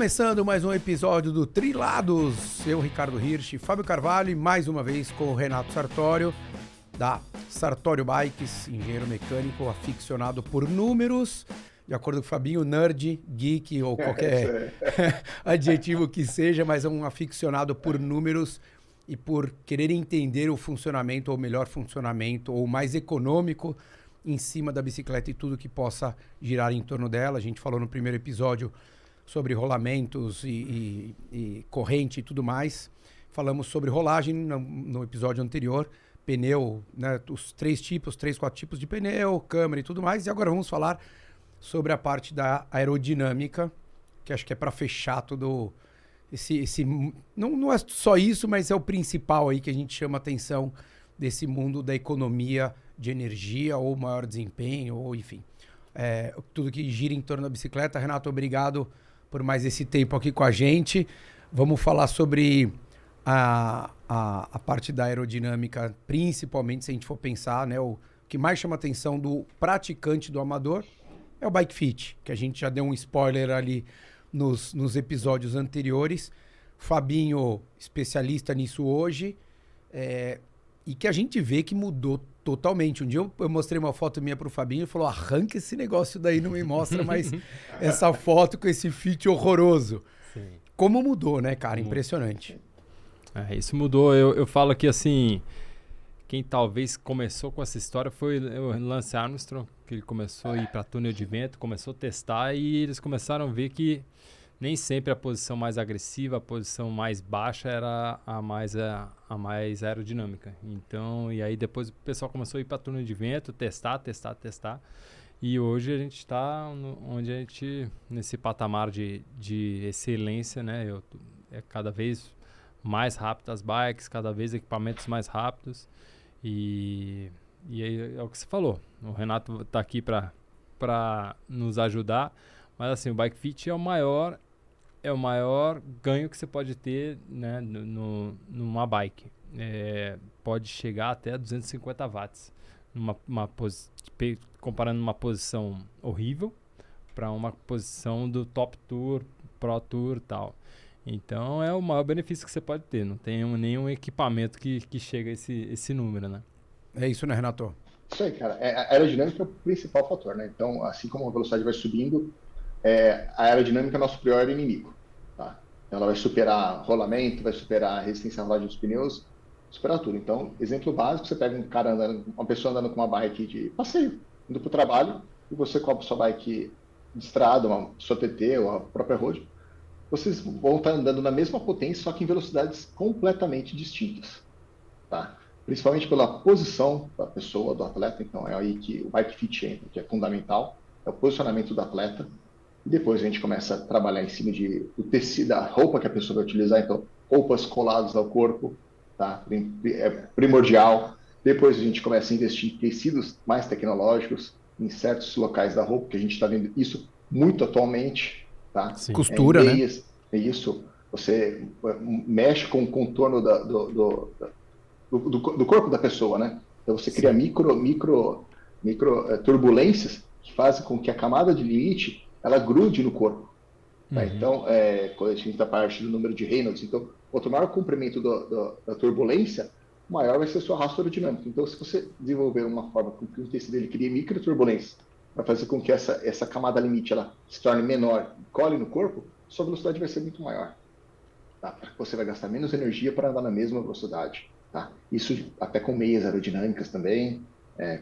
Começando mais um episódio do Trilados, eu, Ricardo Hirsch, Fábio Carvalho e mais uma vez com o Renato Sartório, da Sartório Bikes, engenheiro mecânico aficionado por números, de acordo com o Fabinho, nerd, geek ou qualquer adjetivo que seja, mas é um aficionado por números e por querer entender o funcionamento, ou melhor funcionamento, ou mais econômico em cima da bicicleta e tudo que possa girar em torno dela. A gente falou no primeiro episódio sobre rolamentos e corrente e tudo mais. Falamos sobre rolagem no episódio anterior, pneu, né, os três, quatro tipos de pneu, câmera e tudo mais. E agora vamos falar sobre a parte da aerodinâmica, que acho que é para fechar todo não é só isso, mas é o principal aí que a gente chama atenção desse mundo da economia de energia ou maior desempenho, ou enfim, tudo que gira em torno da bicicleta. Renato, obrigado por mais esse tempo aqui com a gente. Vamos falar sobre a parte da aerodinâmica, principalmente se a gente for pensar, né, o que mais chama a atenção do praticante, do amador, é o bike fit, que a gente já deu um spoiler ali nos episódios anteriores. Fabinho, especialista nisso hoje, e que a gente vê que mudou totalmente. Um dia eu mostrei uma foto minha pro Fabinho e falou: arranca esse negócio daí, não me mostra mais essa foto com esse fit horroroso. Sim. Como mudou, né, cara? Impressionante. Isso mudou. Eu falo que, assim, quem talvez começou com essa história foi o Lance Armstrong, que ele começou a ir para túnel de vento, começou a testar e eles começaram a ver que nem sempre a posição mais agressiva, a posição mais baixa era a mais aerodinâmica. Então, e aí depois o pessoal começou a ir para túnel de vento, testar. E hoje a gente está onde a gente, nesse patamar de excelência, né? É cada vez mais rápido as bikes, cada vez equipamentos mais rápidos. E aí é o que você falou. O Renato está aqui para nos ajudar. Mas assim, o Bike Fit é o maior ganho que você pode ter, né, numa bike. Pode chegar até 250 watts. Comparando uma posição horrível para uma posição do Top Tour, Pro Tour e tal. Então é o maior benefício que você pode ter. Não tem nenhum equipamento que chega a esse número, né? É isso, né, Renato? Isso aí, cara. A aerodinâmica é o principal fator, né? Então, assim como a velocidade vai subindo, a aerodinâmica é o nosso pior inimigo. Tá? Então, ela vai superar rolamento, vai superar a resistência à rolagem dos pneus, superar tudo. Então, exemplo básico, você pega uma pessoa andando com uma bike de passeio, indo para o trabalho, e você compra sua bike de estrada, sua TT ou a própria road, vocês vão estar andando na mesma potência, só que em velocidades completamente distintas. Tá? Principalmente pela posição da pessoa, do atleta. Então é aí que o bike fit entra, que é fundamental, é o posicionamento do atleta. E depois a gente começa a trabalhar em cima do tecido, da roupa que a pessoa vai utilizar. Então, roupas coladas ao corpo, tá? É primordial. Depois a gente começa a investir em tecidos mais tecnológicos, em certos locais da roupa, que a gente está vendo isso muito atualmente. Tá? Costura, né? Isso. Você mexe com o contorno do corpo da pessoa, né? Então você cria micro turbulências que fazem com que a camada de limite ela grude no corpo. Tá? Então, quando a gente está parte do número de Reynolds, então, quanto maior o comprimento da turbulência, maior vai ser a sua arrasto aerodinâmica. Então, se você desenvolver uma forma com que o tecido ele crie micro turbulências para fazer com que essa camada limite ela se torne menor e cole no corpo, sua velocidade vai ser muito maior. Tá? Você vai gastar menos energia para andar na mesma velocidade. Tá? Isso até com meias aerodinâmicas também,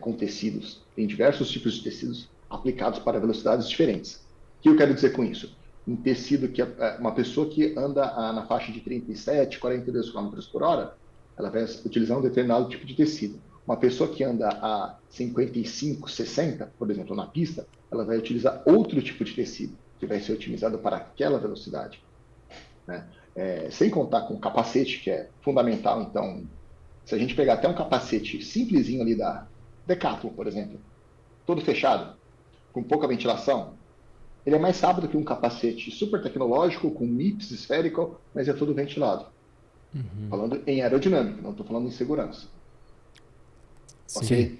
com tecidos. Tem diversos tipos de tecidos aplicados para velocidades diferentes. O que eu quero dizer com isso? Um tecido que uma pessoa que anda na faixa de 37, 42 km por hora, ela vai utilizar um determinado tipo de tecido. Uma pessoa que anda a 55, 60, por exemplo, na pista, ela vai utilizar outro tipo de tecido, que vai ser otimizado para aquela velocidade. Né? Sem contar com o capacete, que é fundamental. Então, se a gente pegar até um capacete simplesinho ali da Decathlon, por exemplo, todo fechado, com pouca ventilação, ele é mais rápido que um capacete super tecnológico, com MIPS esférico, mas é todo ventilado. Falando em aerodinâmica, não estou falando em segurança. Ok?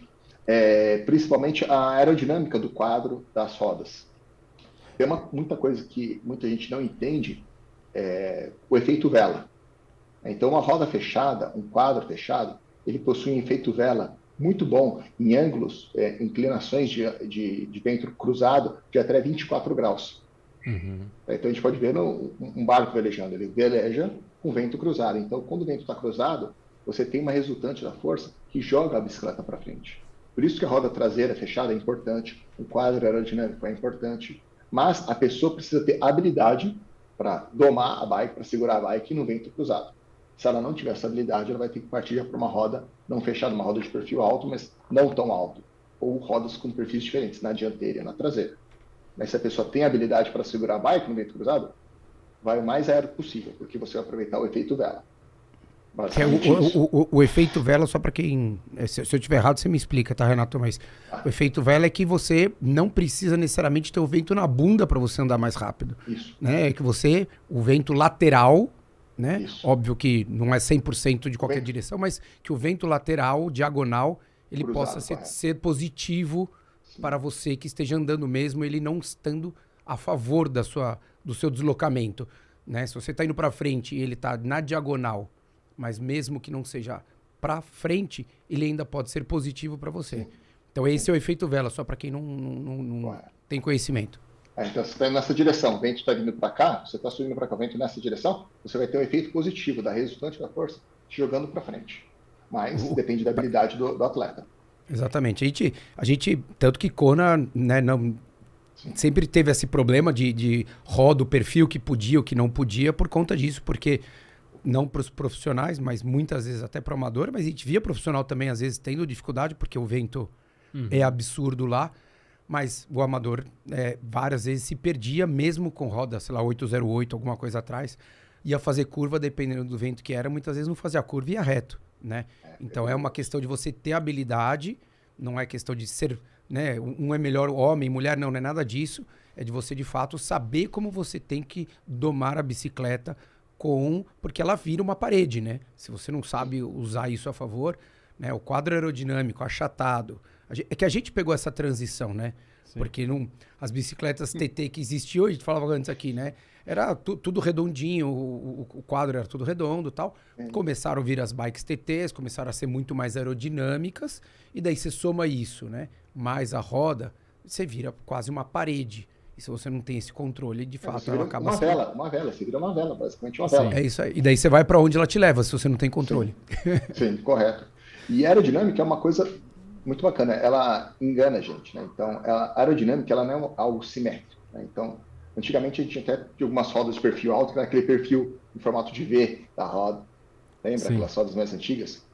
Principalmente a aerodinâmica do quadro das rodas. Tem muita coisa que muita gente não entende, o efeito vela. Então, uma roda fechada, um quadro fechado, ele possui um efeito vela muito bom em ângulos, inclinações de vento cruzado de até 24 graus. Uhum. Então, a gente pode ver um barco velejando, ele veleja com vento cruzado. Então, quando o vento está cruzado, você tem uma resultante da força que joga a bicicleta para frente. Por isso que a roda traseira fechada é importante, o quadro aerodinâmico é importante, mas a pessoa precisa ter habilidade para domar a bike, para segurar a bike no vento cruzado. Se ela não tiver essa habilidade, ela vai ter que partir já para uma roda não fechada, uma roda de perfil alto, mas não tão alto, ou rodas com perfis diferentes, na dianteira e na traseira. Mas se a pessoa tem habilidade para segurar a bike no vento cruzado, vai o mais aéreo possível, porque você vai aproveitar o efeito vela. O efeito vela, só para quem... Se eu estiver errado, você me explica, tá, Renato? Mas o efeito vela é que você não precisa necessariamente ter o vento na bunda para você andar mais rápido. Isso. Né? É que o vento lateral, né? Isso. Óbvio que não é 100% de qualquer direção, mas que o vento lateral, diagonal, ele Cruzado, possa ser positivo para você que esteja andando mesmo, ele não estando a favor do seu deslocamento. Né? Se você está indo para frente e ele está na diagonal, mas mesmo que não seja para frente, ele ainda pode ser positivo para você. Sim. Então esse é o efeito vela, só para quem não tem conhecimento. Então você está indo nessa direção, o vento está vindo para cá, você está subindo para cá, o vento nessa direção, você vai ter um efeito positivo da resultante da força te jogando para frente. Mas depende da habilidade do atleta. Exatamente. A gente tanto que Kona, né, sempre teve esse problema de roda, o perfil que podia, o que não podia, por conta disso, porque não para os profissionais, mas muitas vezes até para o amador, mas a gente via profissional também, às vezes, tendo dificuldade, porque o vento é absurdo lá, mas o amador várias vezes se perdia, mesmo com roda, sei lá, 808, alguma coisa atrás, ia fazer curva, dependendo do vento que era, muitas vezes não fazia curva e ia reto, né? Então é uma questão de você ter habilidade, não é questão de ser, né, um é melhor homem, mulher, não é nada disso, é de você, de fato, saber como você tem que domar a bicicleta porque ela vira uma parede, né? Se você não sabe usar isso a favor, né? O quadro aerodinâmico, achatado. É que a gente pegou essa transição, né? Sim. Porque as bicicletas TT que existiam, a gente falava antes aqui, né? Era tudo redondinho, o quadro era tudo redondo e tal. Começaram a vir as bikes TTs, começaram a ser muito mais aerodinâmicas, e daí você soma isso, né? Mais a roda, você vira quase uma parede. E se você não tem esse controle, de fato, ela acaba sendo... Uma vela, você vira uma vela, basicamente uma vela. É isso aí. E daí você vai para onde ela te leva, se você não tem controle. Sim, correto. E a aerodinâmica é uma coisa muito bacana, ela engana a gente, né? Então, a aerodinâmica, ela não é algo simétrico, né? Então, antigamente a gente tinha até algumas rodas de perfil alto, que era aquele perfil em formato de V da roda. Lembra? Sim. Aquelas rodas mais antigas?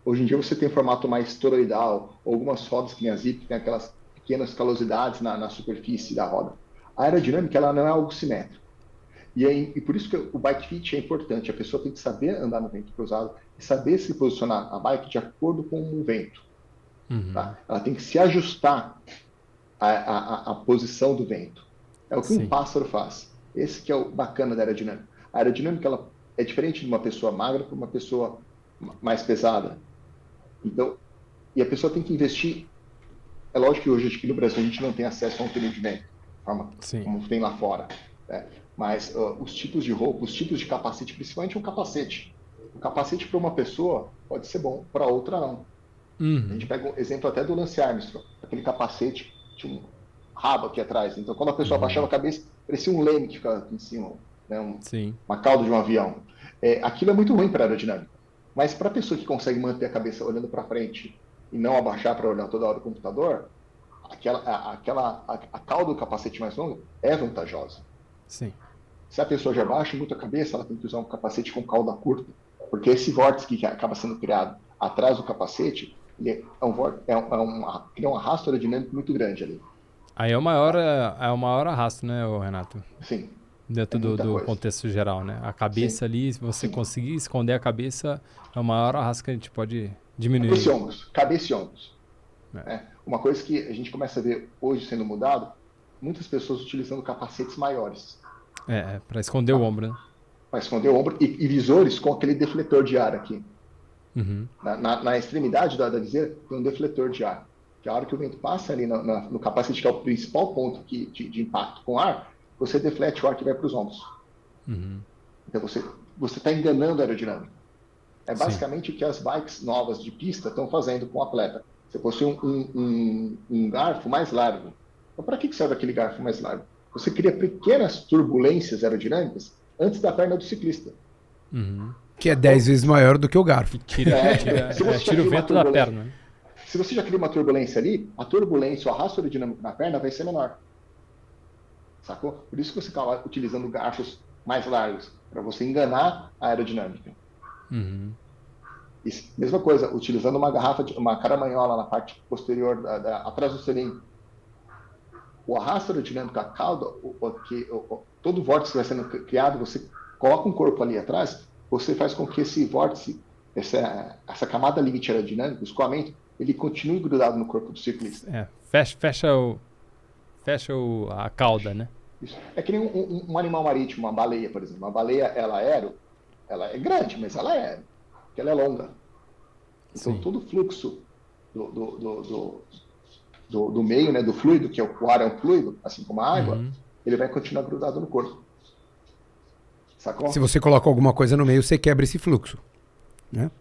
Hoje em dia você tem um formato mais toroidal, ou algumas rodas que nem a Zip, que tem aquelas pequenas calosidades na superfície da roda. A aerodinâmica, ela não é algo simétrico. E por isso que o bike fit é importante. A pessoa tem que saber andar no vento cruzado e saber se posicionar a bike de acordo com o vento. Tá? Ela tem que se ajustar à posição do vento. É o que um pássaro faz. Esse que é o bacana da aerodinâmica. A aerodinâmica, ela é diferente de uma pessoa magra para uma pessoa mais pesada. Então, e a pessoa tem que investir. É lógico que hoje aqui no Brasil a gente não tem acesso a um túnel de vento, como tem lá fora. Né? Mas os tipos de roupa, os tipos de capacete, principalmente um capacete. Um capacete para uma pessoa pode ser bom, para outra não. A gente pega um exemplo até do Lance Armstrong. Aquele capacete tinha um rabo aqui atrás. Então, quando a pessoa abaixava a cabeça, parecia um leme que ficava aqui em cima, né? Uma cauda de um avião. Aquilo é muito ruim para a aerodinâmica. Mas para a pessoa que consegue manter a cabeça olhando para frente e não abaixar para olhar toda hora o computador, a cauda do capacete mais longa é vantajosa. Sim. Se a pessoa já abaixa muito a cabeça, ela tem que usar um capacete com cauda curta, porque esse vórtice que acaba sendo criado atrás do capacete, ele cria um arrasto aerodinâmico muito grande ali. Aí é o maior arrasto, né, Renato? Sim. Dentro do contexto geral, né? A cabeça ali, se você conseguir esconder a cabeça, é o maior arrasto que a gente pode diminuir. Cabeça e ombros. Uma coisa que a gente começa a ver hoje sendo mudado, muitas pessoas utilizando capacetes maiores. Para esconder o ombro, né? Para esconder o ombro e visores com aquele defletor de ar aqui. Na extremidade da viseira tem um defletor de ar. que a hora que o vento passa ali no capacete, que é o principal ponto de impacto com o ar, você deflete o ar que vai para os ombros. Então você está enganando a aerodinâmica. É basicamente o que as bikes novas de pista estão fazendo com o atleta. Você possui um garfo mais largo. Então, para que serve aquele garfo mais largo? Você cria pequenas turbulências aerodinâmicas antes da perna do ciclista. Que é 10 vezes maior do que o garfo. Tira o vento da perna. Se você já cria uma turbulência ali, a turbulência, o arrasto aerodinâmico na perna vai ser menor. Sacou? Por isso que você acaba utilizando garfos mais largos, para você enganar a aerodinâmica. Mesma coisa, utilizando uma caramanhola na parte posterior, atrás do cilindro. O arrasto aerodinâmico, a cauda, todo o vórtice que vai sendo criado, você coloca um corpo ali atrás, você faz com que esse vórtice, essa camada limite aerodinâmica, o escoamento, ele continue grudado no corpo do ciclista. Fecha a cauda, né? Isso. É que nem um animal marítimo, uma baleia, por exemplo. Uma baleia, ela é grande, mas ela é, porque ela é longa. Então, todo o fluxo do meio, né, do fluido, que o ar é um fluido, assim como a água, ele vai continuar grudado no corpo. Sacou? Se você coloca alguma coisa no meio, você quebra esse fluxo, né?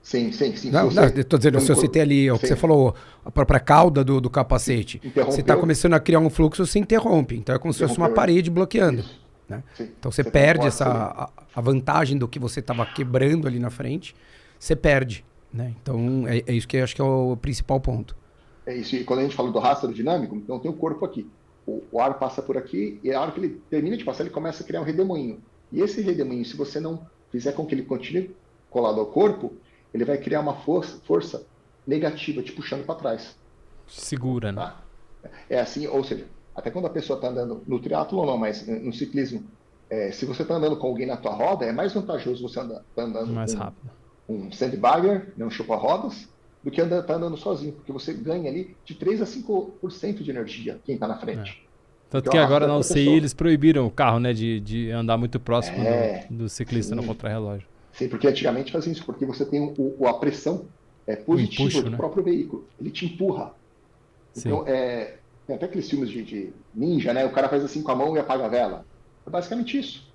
Sim. Não, eu tô dizendo, se você tem ali, o que você falou, a própria cauda do capacete, você está começando a criar um fluxo, você interrompe. Então é como se fosse uma parede bloqueando. Né? Então você perde a vantagem do que você estava quebrando ali na frente, você perde. Né? Então é isso que eu acho que é o principal ponto. É isso, e quando a gente fala do rastro dinâmico, então tem o corpo aqui. O ar passa por aqui, e a hora que ele termina de passar, ele começa a criar um redemoinho. E esse redemoinho, se você não fizer com que ele continue colado ao corpo, ele vai criar uma força negativa, te puxando para trás. Segura, né? Tá? É assim, ou seja, até quando a pessoa está andando no triatlo não, mas no ciclismo, se você está andando com alguém na tua roda, é mais vantajoso você tá andando mais rápido. Um sandbagger, um chupa-rodas, do que tá andando sozinho, porque você ganha ali de 3 a 5% de energia quem está na frente. Tanto que agora na UCI eles proibiram o carro, né, de andar muito próximo do ciclista no contrarrelógio. Sim, porque antigamente fazia isso, porque você tem a pressão positiva empuxo, do próprio veículo. Ele te empurra. Sim. Então, tem até aqueles filmes de ninja, né? O cara faz assim com a mão e apaga a vela. É basicamente isso.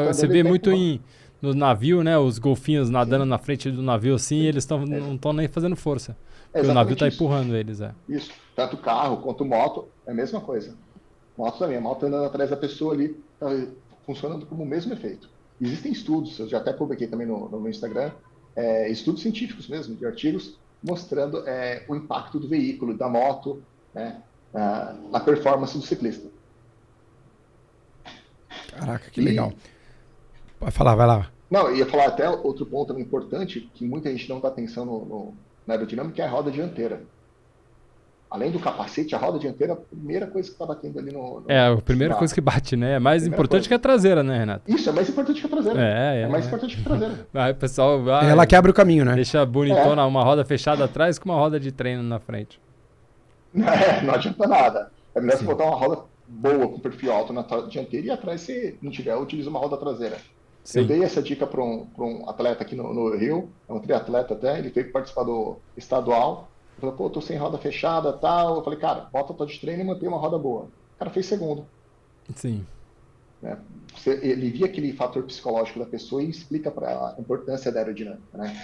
Você vê muito no navio, né? Os golfinhos nadando na frente do navio assim, eles não estão nem fazendo força. Porque o navio está empurrando eles. Isso. Tanto carro quanto moto, é a mesma coisa. Moto também. A moto andando atrás da pessoa ali, tá funcionando como o mesmo efeito. Existem estudos, eu já até publiquei também no meu Instagram, estudos científicos mesmo, de artigos, mostrando o impacto do veículo, da moto, né, na performance do ciclista. Caraca, que legal. Vai falar, vai lá. Não, eu ia falar até outro ponto também importante, que muita gente não dá atenção na aerodinâmica, é a roda dianteira. Além do capacete, a roda dianteira é a primeira coisa que está batendo ali no a primeira coisa que bate, né? É mais importante que a traseira, né, Renato? Isso, é mais importante que a traseira. É mais importante que a traseira. Aí o pessoal ela quebra o caminho, né? Deixa bonitona uma roda fechada atrás com uma roda de treino na frente. Não adianta nada. É melhor você botar uma roda boa, com perfil alto na dianteira e atrás, se não tiver, utiliza uma roda traseira. Sim. Eu dei essa dica para um atleta aqui no Rio, é um triatleta até, ele veio participar do estadual. Ele falou, tô sem roda fechada e tal. Eu falei, cara, bota a tua de treino e mantém uma roda boa. O cara fez segundo. Sim. Ele via aquele fator psicológico da pessoa e explica para ela a importância da aerodinâmica, né?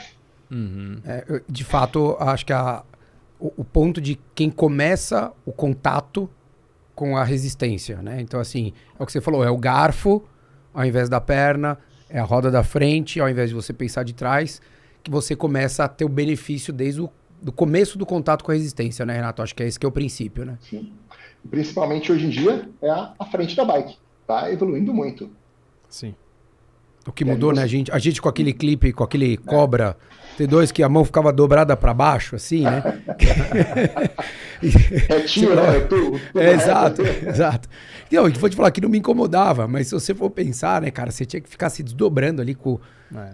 De fato, acho que o ponto de quem começa o contato com a resistência, né? Então, assim, é o que você falou, é o garfo ao invés da perna, é a roda da frente, ao invés de você pensar de trás, que você começa a ter o benefício desde do começo do contato com a resistência, né, Renato? Acho que é esse que é o princípio, né? Sim. Principalmente hoje em dia é a frente da bike. Tá evoluindo muito. Sim. O que mudou, né? A gente com aquele clipe, com aquele Cobra T2, que a mão ficava dobrada para baixo, assim, né? Retinho, né? Exato. Eu vou te falar que não me incomodava, mas se você for pensar, né, cara, você tinha que ficar se desdobrando ali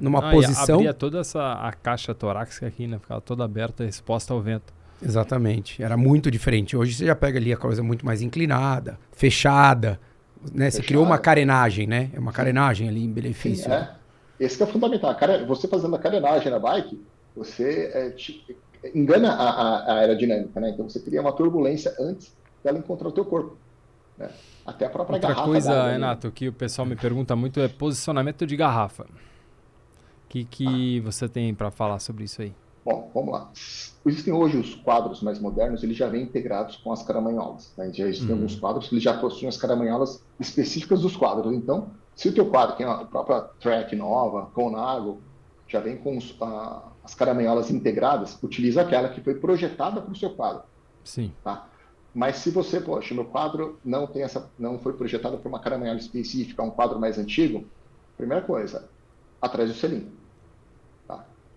numa posição. Abria toda a caixa torácica aqui, né? Ficava toda aberta, exposta ao vento. Exatamente. Era muito diferente. Hoje você já pega ali a coisa muito mais inclinada, fechada, né? Você criou uma carenagem, né? É uma carenagem ali em benefício. Sim, esse que é fundamental. Você fazendo a carenagem na bike, você engana a aerodinâmica, né? Então você cria uma turbulência antes dela encontrar o teu corpo, né? Até a própria Outra garrafa coisa, d'água, Renato, que o pessoal me pergunta muito é posicionamento de garrafa. O que você tem para falar sobre isso aí? Bom, vamos lá. Existem hoje os quadros mais modernos, eles já vêm integrados com as caramanholas, né? Já existem alguns quadros que eles já possuem as caramanholas específicas dos quadros. Então, se o teu quadro tem a própria track nova, Conago, já vem com as caramanholas integradas, utiliza aquela que foi projetada para o seu quadro. Sim. Tá? Mas se você, poxa, meu quadro não foi projetado para uma caramanhola específica, um quadro mais antigo, primeira coisa, atrás do selim.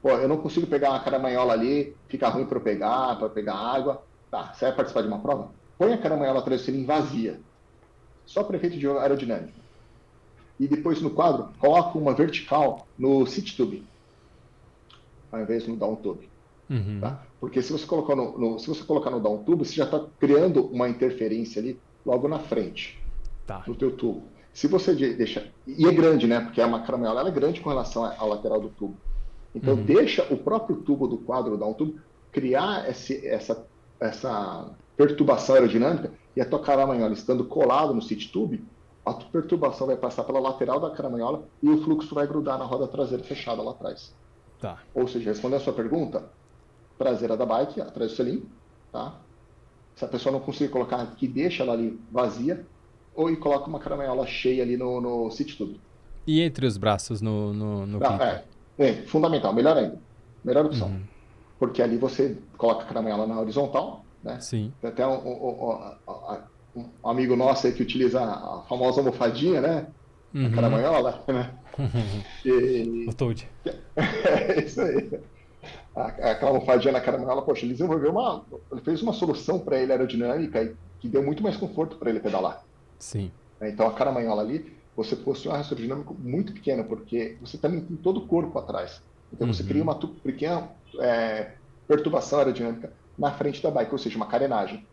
Pô, eu não consigo pegar uma caramanhola ali, fica ruim para eu pegar, água. Tá, você vai participar de uma prova? Põe a caramanhola atrás do selim vazia, só para efeito de aerodinâmica. E depois no quadro, coloca uma vertical no seat tube, ao invés no down tube. Tá? Porque se você colocar no down tube, você já está criando uma interferência ali logo na frente, no teu tubo. Se você deixa... E é grande, né? Porque uma caramanhola ela é grande com relação à lateral do tubo. Então, deixa o próprio tubo do quadro dar um tubo criar essa perturbação aerodinâmica e a tua caramanhola estando colado no seat tube, a tua perturbação vai passar pela lateral da caramanhola e o fluxo vai grudar na roda traseira fechada lá atrás. Tá. Ou seja, respondendo a sua pergunta, traseira da bike, atrás do selim, tá? Se a pessoa não conseguir colocar aqui, deixa ela ali vazia ou coloca uma caramanhola cheia ali no seat tube. E entre os braços no fundamental, melhor ainda. Melhor opção. Porque ali você coloca a caramanhola na horizontal, né? Sim. Tem até um amigo nosso aí que utiliza a famosa almofadinha, né? A caramanhola, né? O Toad. É isso aí. Aquela almofadinha na caramanhola, poxa, ele fez uma solução para ele aerodinâmica que deu muito mais conforto para ele pedalar. Sim. Então a caramanhola ali, você possui um arrasto aerodinâmico muito pequeno, porque você também tem todo o corpo atrás. Então você cria uma pequena perturbação aerodinâmica na frente da bike, ou seja, uma carenagem.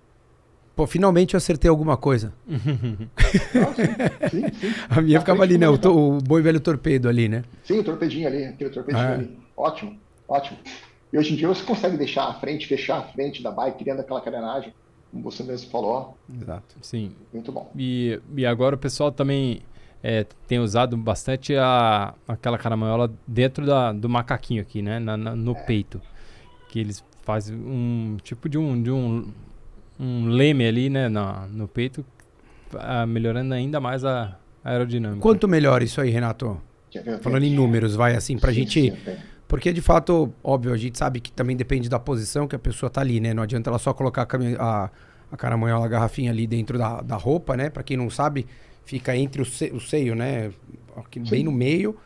Pô, finalmente eu acertei alguma coisa. Sim. A minha ficava ali, né? O bom e velho torpedo ali, né? Sim, o torpedinho ali, aquele torpedinho ali. Ótimo. E hoje em dia você consegue fechar a frente da bike, criando aquela carenagem, como você mesmo falou. Exato. Sim. Muito bom. E agora o pessoal também tem usado bastante aquela caramanhola dentro do macaquinho aqui, né? No peito. Que eles fazem um tipo de um leme ali, né? No peito, melhorando ainda mais a aerodinâmica. Quanto melhor isso aí, Renato? Falando em números, vai assim, pra gente... Porque, de fato, óbvio, a gente sabe que também depende da posição que a pessoa tá ali, né? Não adianta ela só colocar a caramanhola, a garrafinha ali dentro da roupa, né? Pra quem não sabe, fica entre o seio, né? Aqui, bem no meio,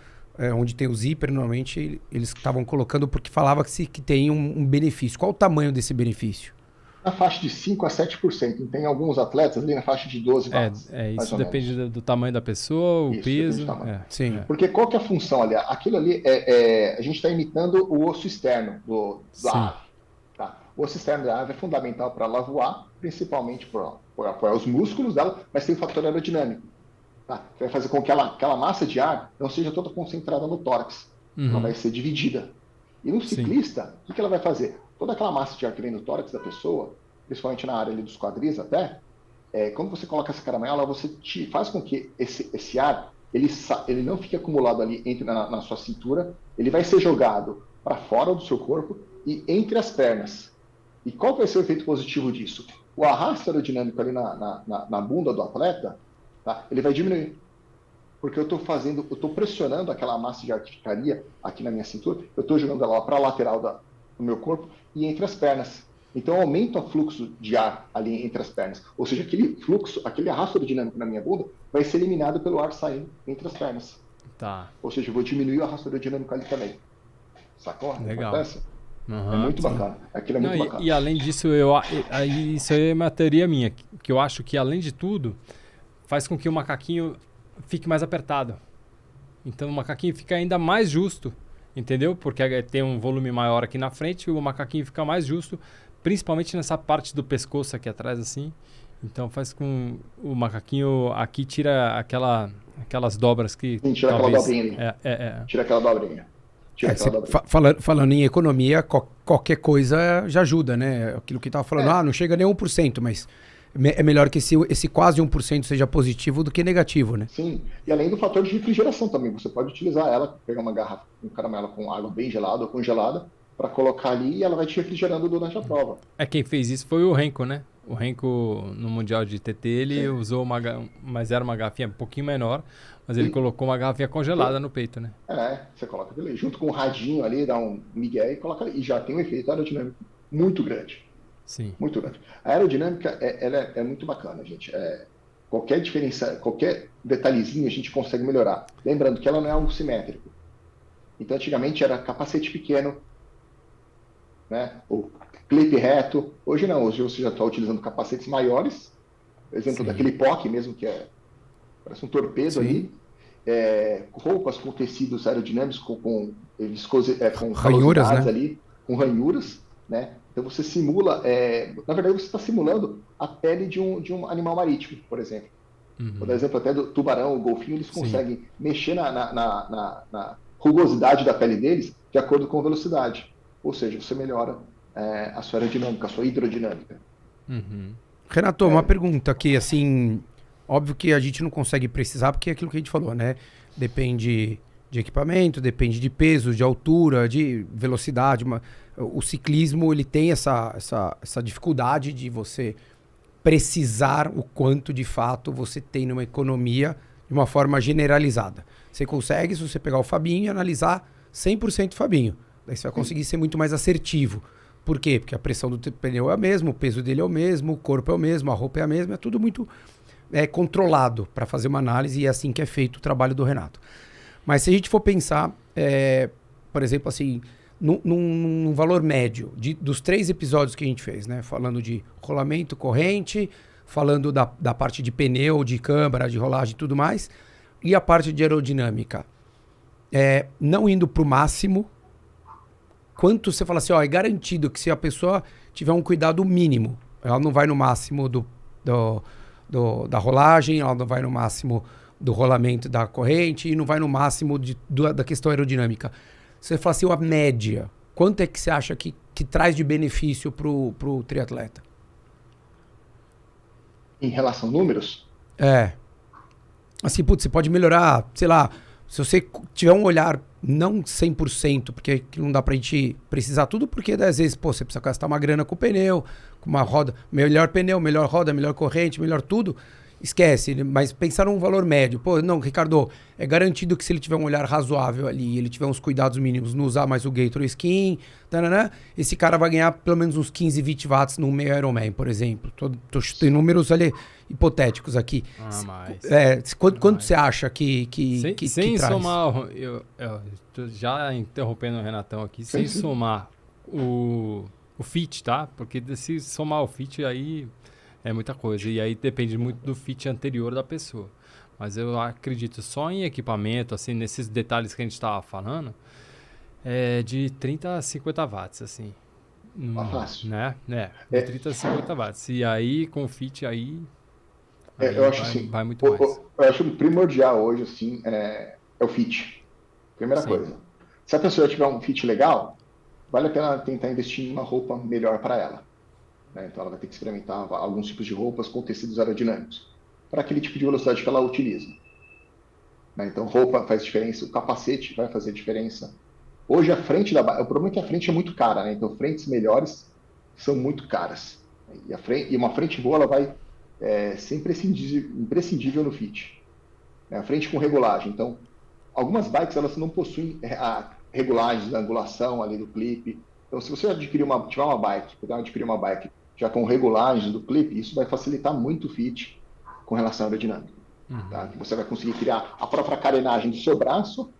onde tem o zíper, normalmente eles estavam colocando porque falava que tem um benefício. Qual o tamanho desse benefício? Na faixa de 5% a 7%. Tem alguns atletas ali na faixa de 12 watts. Isso depende do tamanho da pessoa, o peso. Sim. Porque qual que é a função ali? Aquilo ali, a gente está imitando o osso externo da ave. Tá? O osso externo da ave é fundamental para ela voar, principalmente por apoiar os músculos dela, mas tem um fator aerodinâmico. Tá? Que vai fazer com que aquela massa de ar não seja toda concentrada no tórax. Ela vai ser dividida. E no ciclista, o que ela vai fazer? Toda aquela massa de ar que vem no tórax da pessoa, principalmente na área ali dos quadris até, quando você coloca essa caramanhola, você faz com que esse ar ele não fique acumulado ali na sua cintura, ele vai ser jogado para fora do seu corpo e entre as pernas. E qual vai ser o efeito positivo disso? O arrasto aerodinâmico ali na bunda do atleta, tá? Ele vai diminuir. Porque eu estou pressionando aquela massa de ar que ficaria aqui na minha cintura, eu estou jogando ela para a lateral do meu corpo e entre as pernas. Então eu aumento o fluxo de ar ali entre as pernas. Ou seja, aquele arrasto aerodinâmico na minha bunda vai ser eliminado pelo ar saindo entre as pernas. Tá. Ou seja, eu vou diminuir o arrasto aerodinâmico ali também. Sacou? Legal. É muito bacana. Aquilo é muito bacana. E além disso, isso aí é uma teoria minha, que eu acho que além de tudo, faz com que o macaquinho fique mais apertado. Então o macaquinho fica ainda mais justo, entendeu? Porque tem um volume maior aqui na frente e o macaquinho fica mais justo, principalmente nessa parte do pescoço aqui atrás, assim. Então faz com o macaquinho aqui tira aquelas dobras que... Sim, tira aquela dobrinha ali. Tira aquela dobrinha. tira aquela dobrinha. Falando em economia, qualquer coisa já ajuda, né? Aquilo que estava falando, não chega nem 1%, mas é melhor que esse quase 1% seja positivo do que negativo, né? Sim, e além do fator de refrigeração também, você pode utilizar ela, pegar uma garrafa, um caramelo com água bem gelada ou congelada, para colocar ali e ela vai te refrigerando durante a prova. Quem fez isso foi o Renko, né? O Renko, no Mundial de TT, ele usou mas era uma garrafinha um pouquinho menor, mas ele colocou uma garrafinha congelada no peito, né? Você coloca ali, junto com o radinho ali, dá um migué e coloca ali. E já tem um efeito aerodinâmico muito grande. Sim. Muito grande. A aerodinâmica, ela é muito bacana, gente. Qualquer diferença, qualquer detalhezinho a gente consegue melhorar. Lembrando que ela não é algo simétrico. Então, antigamente era capacete pequeno, né? O clipe reto. Hoje não, hoje você já está utilizando capacetes maiores. Exemplo daquele POC mesmo, que parece um torpedo ali. Roupas com tecidos aerodinâmicos, com ranhuras, né? ali, com ranhuras, né? Então você simula, na verdade você está simulando a pele de um animal marítimo, por exemplo. Vou dar exemplo até do tubarão, o golfinho, eles conseguem mexer na rugosidade da pele deles de acordo com a velocidade. Ou seja, você melhora a sua aerodinâmica, a sua hidrodinâmica. Renato, uma pergunta aqui, assim, óbvio que a gente não consegue precisar, porque é aquilo que a gente falou, né? Depende de equipamento, depende de peso, de altura, de velocidade. O ciclismo, ele tem essa dificuldade de você precisar o quanto de fato você tem numa economia de uma forma generalizada. Você consegue, se você pegar o Fabinho e analisar 100% Fabinho. Daí você vai conseguir ser muito mais assertivo. Por quê? Porque a pressão do pneu é a mesma, o peso dele é o mesmo, o corpo é o mesmo, a roupa é a mesma, é tudo muito controlado para fazer uma análise e é assim que é feito o trabalho do Renato. Mas se a gente for pensar, por exemplo, assim, num valor médio dos 3 episódios que a gente fez, né? Falando de rolamento, corrente, falando da parte de pneu, de câmara, de rolagem e tudo mais, e a parte de aerodinâmica. Não indo para o máximo, quanto você fala assim, é garantido que se a pessoa tiver um cuidado mínimo, ela não vai no máximo da rolagem, ela não vai no máximo do rolamento da corrente e não vai no máximo da questão aerodinâmica. Você fala assim, a média, quanto é que você acha que traz de benefício pro triatleta? Em relação a números? Assim, você pode melhorar, sei lá, se você tiver um olhar não 100%, porque não dá pra gente precisar tudo, porque às vezes, você precisa gastar uma grana com o pneu, com uma roda, melhor pneu, melhor roda, melhor corrente, melhor tudo, esquece, mas pensar num valor médio. Não, Ricardo, é garantido que se ele tiver um olhar razoável ali, ele tiver uns cuidados mínimos, não usar mais o Gator Skin, esse cara vai ganhar pelo menos uns 15, 20 watts no meio Ironman, por exemplo. Tô chutando números ali hipotéticos aqui. Quanto você acha que sem traz? Somar, eu tô já interrompendo o Renatão aqui, sem somar o fit, tá? Porque se somar o fit aí é muita coisa. E aí depende muito do fit anterior da pessoa. Mas eu acredito só em equipamento, assim, nesses detalhes que a gente estava falando, de 30 a 50 watts, assim. Fácil. Né? De 30 a 50 watts. E aí, com o fit, aí eu acho assim, vai muito mais. Eu acho primordial hoje, assim, é o fit. Primeira coisa. Se a pessoa tiver um fit legal, vale a pena tentar investir em uma roupa melhor para ela. Então ela vai ter que experimentar alguns tipos de roupas com tecidos aerodinâmicos para aquele tipo de velocidade que ela utiliza. Então roupa faz diferença, o capacete vai fazer diferença. Hoje a frente o problema é que a frente é muito cara, né? Então frentes melhores são muito caras. E uma frente boa ela vai ser imprescindível no fit. A frente com regulagem. Então algumas bikes elas não possuem a regulagem da angulação ali do clipe. Então se você adquirir adquirir uma bike já com regulagens do clipe, isso vai facilitar muito o fit com relação à aerodinâmica. Tá? Você vai conseguir criar a própria carenagem do seu braço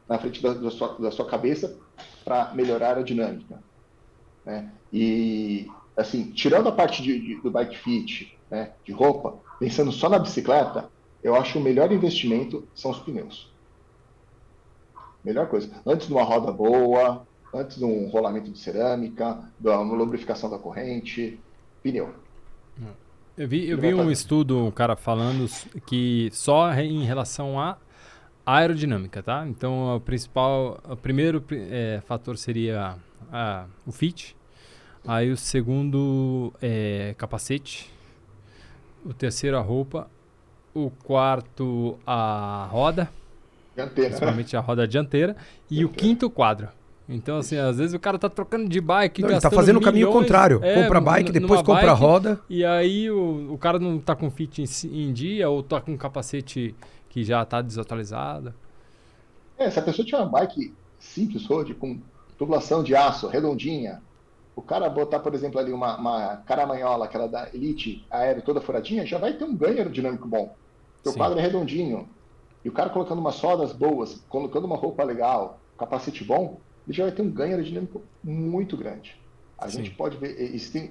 na frente da sua cabeça para melhorar a aerodinâmica. Né? E, assim, tirando a parte do bike fit, né, de roupa, pensando só na bicicleta, eu acho que o melhor investimento são os pneus. Melhor coisa. Antes de uma roda boa, antes de um rolamento de cerâmica, da lubrificação da corrente, pneu. Eu vi um estudo, um cara falando que só em relação a aerodinâmica, tá? Então, o primeiro fator seria o fit. Aí o segundo é capacete. O terceiro a roupa. O quarto a roda. Dianteira. Principalmente a roda dianteira. E o quinto o quadro. Então, assim, às vezes o cara tá trocando de bike, Não, ele tá fazendo o caminho contrário. Compra a bike, depois compra a roda. E aí o cara não tá com fit em dia ou tá com um capacete que já tá desatualizado. Se a pessoa tiver uma bike simples, road, com tubulação de aço, redondinha, o cara botar, por exemplo, ali uma caramanhola, aquela da Elite aéreo toda furadinha, já vai ter um ganho aerodinâmico bom. Porque o quadro é redondinho. E o cara colocando umas rodas boas, colocando uma roupa legal, capacete bom, ele já vai ter um ganho aerodinâmico muito grande. A gente pode ver,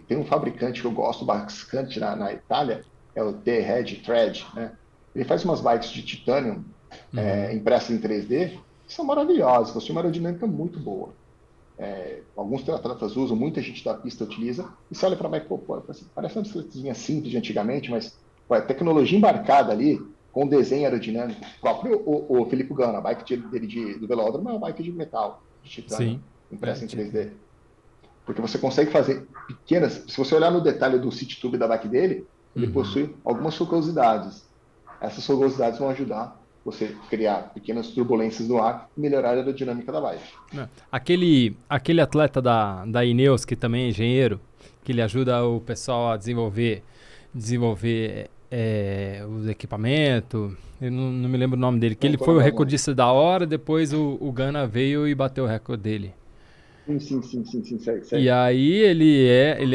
tem um fabricante que eu gosto bastante na Itália, é o T-Red Thread, né? Ele faz umas bikes de titânio impressas em 3D, que são maravilhosas, elas têm uma aerodinâmica muito boa. Alguns triatletas usam, muita gente da pista utiliza, e você olha para a bike, parece uma bicicletazinha simples de antigamente, mas tecnologia embarcada ali, com desenho aerodinâmico. O próprio o Filipe Ganna, a bike dele do velódromo é uma bike de metal, de titânio, impressa em 3D. Porque você consegue fazer pequenas... Se você olhar no detalhe do City Tube da bike dele, ele possui algumas rugosidades. Essas rugosidades vão ajudar você a criar pequenas turbulências no ar e melhorar a aerodinâmica da bike. Aquele atleta da Ineos, que também é engenheiro, que ele ajuda o pessoal a desenvolver os equipamentos, eu não me lembro o nome dele, que ele foi o recordista da hora, depois o Ganna veio e bateu o recorde dele. Sim, sei. E aí ele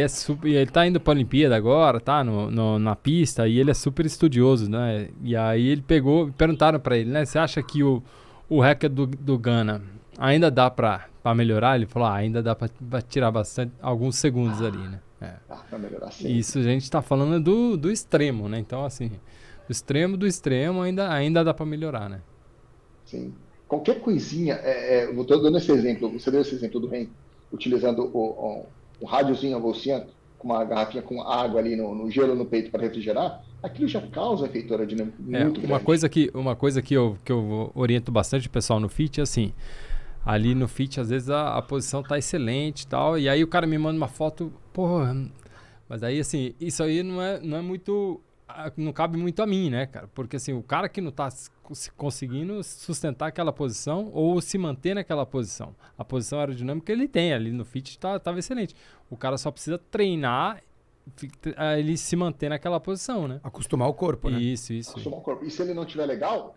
é super, ele tá indo pra Olimpíada agora, tá na pista, e ele é super estudioso, né? E aí ele perguntaram pra ele, né? Você acha que o recorde do Ganna ainda dá pra melhorar? Ele falou, ainda dá pra tirar alguns segundos ali, né? Dá pra melhorar, sim. Isso a gente tá falando do extremo, né? Então, assim, do extremo ainda dá pra melhorar, né? Sim. Qualquer coisinha, eu estou dando esse exemplo, você deu esse exemplo do Ren, utilizando o rádiozinho, a bolsinha, com uma garrafinha com água ali no gelo no peito para refrigerar, aquilo já causa efeito aerodinâmico muito grande. Uma coisa que eu oriento bastante o pessoal no fit é assim, ali no fit às vezes a posição tá excelente e tal, e aí o cara me manda uma foto, porra, mas aí assim, isso aí não é muito... não cabe muito a mim, né, cara? Porque assim, o cara que não tá conseguindo sustentar aquela posição ou se manter naquela posição. A posição aerodinâmica ele tem, ali no fit tava excelente. O cara só precisa treinar ele se manter naquela posição, né? Acostumar o corpo, né? Isso. Acostumar o corpo. E se ele não estiver legal,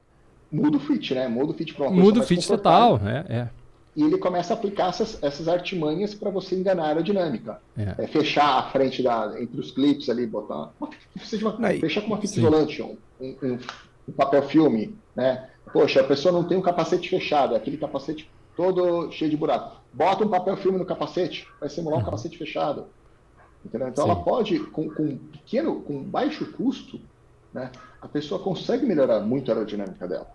muda o fit, né? Muda o fit para uma coisa mais fit total, E ele começa a aplicar essas artimanhas para você enganar a aerodinâmica. Fechar a frente entre os clipes ali, botar... fechar com uma fita isolante, um papel filme, né? Poxa, a pessoa não tem um capacete fechado, é aquele capacete todo cheio de buraco. Bota um papel filme no capacete, vai simular um capacete fechado. Entendeu? Então ela pode, com baixo custo, né, a pessoa consegue melhorar muito a aerodinâmica dela.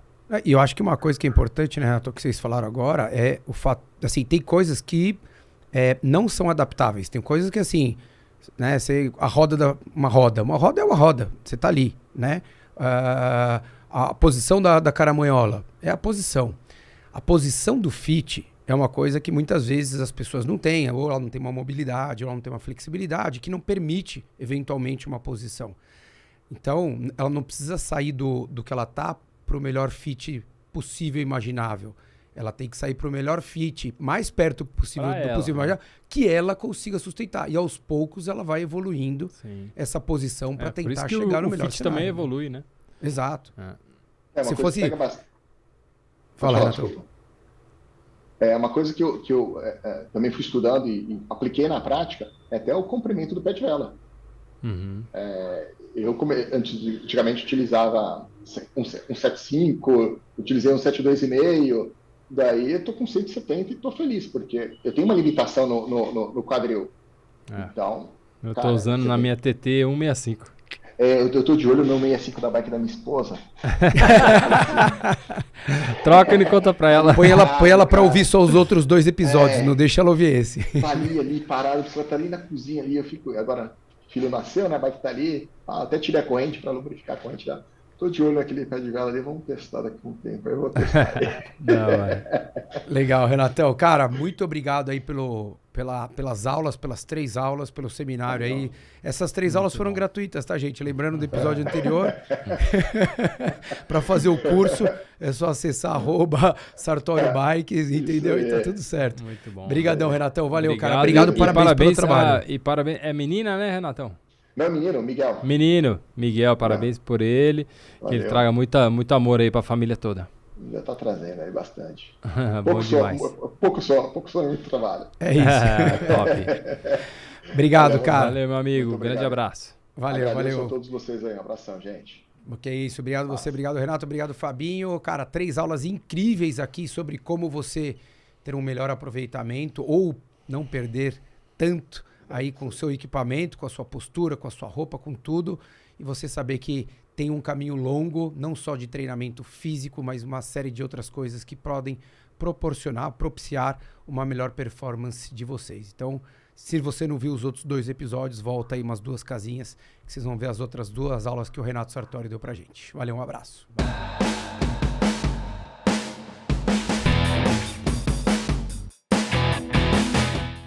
E eu acho que uma coisa que é importante, né, Renato, que vocês falaram agora, é o fato, assim, tem coisas que não são adaptáveis. Tem coisas que, assim, né, uma roda é uma roda, você tá ali, né? A posição da caramanhola é a posição. A posição do fit é uma coisa que muitas vezes as pessoas não têm, ou ela não tem uma mobilidade, ou ela não tem uma flexibilidade, que não permite, eventualmente, uma posição. Então, ela não precisa sair do que ela tá para o melhor fit possível e imaginável. Ela tem que sair para o melhor fit, mais perto possível do possível imaginável, que ela consiga sustentar. E aos poucos ela vai evoluindo essa posição para tentar chegar no melhor fit cenário, também evolui, né? Exato. Se fosse... Fala, Renato. É uma coisa que eu também fui estudando e apliquei na prática, é até o comprimento do pé de vela. Antigamente utilizava um 7.5, utilizei um 7.2,5, daí eu tô com 170 e tô feliz, porque eu tenho uma limitação no quadril. Então, eu tô usando na minha TT 165. Eu tô de olho no 65 da bike da minha esposa. Troca e conta pra ela. Põe ela pra ouvir só os outros 2 episódios, não deixa ela ouvir esse. Tá ali parado, você tá ali na cozinha ali, eu fico... Agora, filho nasceu, né, a bike tá ali, até tirei a corrente pra lubrificar a corrente Tô de olho naquele pé de vela ali, vamos testar daqui a um tempo. Aí eu vou testar. Legal, Renatão. Cara, muito obrigado aí pelas aulas, pelas 3 aulas, pelo seminário aí. Essas 3 aulas foram gratuitas, tá, gente? Lembrando do episódio anterior. Para fazer o curso, é só acessar @Sartório Bikes, entendeu? E tá tudo certo. Muito bom. Obrigadão, Renatão. Valeu, Obrigado, cara. Obrigado, parabéns pelo trabalho. E parabéns. É menina, né, Renatão? Não, menino, Miguel. Menino, Miguel, parabéns por ele. Que ele traga muito amor aí pra família toda. Já tá trazendo aí bastante. Bom demais. Pouco só, muito trabalho. É isso. Top. Obrigado, cara. Valeu, meu amigo. Grande abraço. Valeu. Agradeço a todos vocês aí. Um abração, gente. Que é isso. Obrigado você, obrigado, Renato. Obrigado, Fabinho. Cara, 3 aulas incríveis aqui sobre como você ter um melhor aproveitamento ou não perder tanto aí com o seu equipamento, com a sua postura, com a sua roupa, com tudo. E você saber que tem um caminho longo, não só de treinamento físico, mas uma série de outras coisas que podem propiciar uma melhor performance de vocês. Então, se você não viu os outros 2 episódios, volta aí umas 2 casinhas que vocês vão ver as outras 2 aulas que o Renato Sartório deu pra gente. Valeu, um abraço.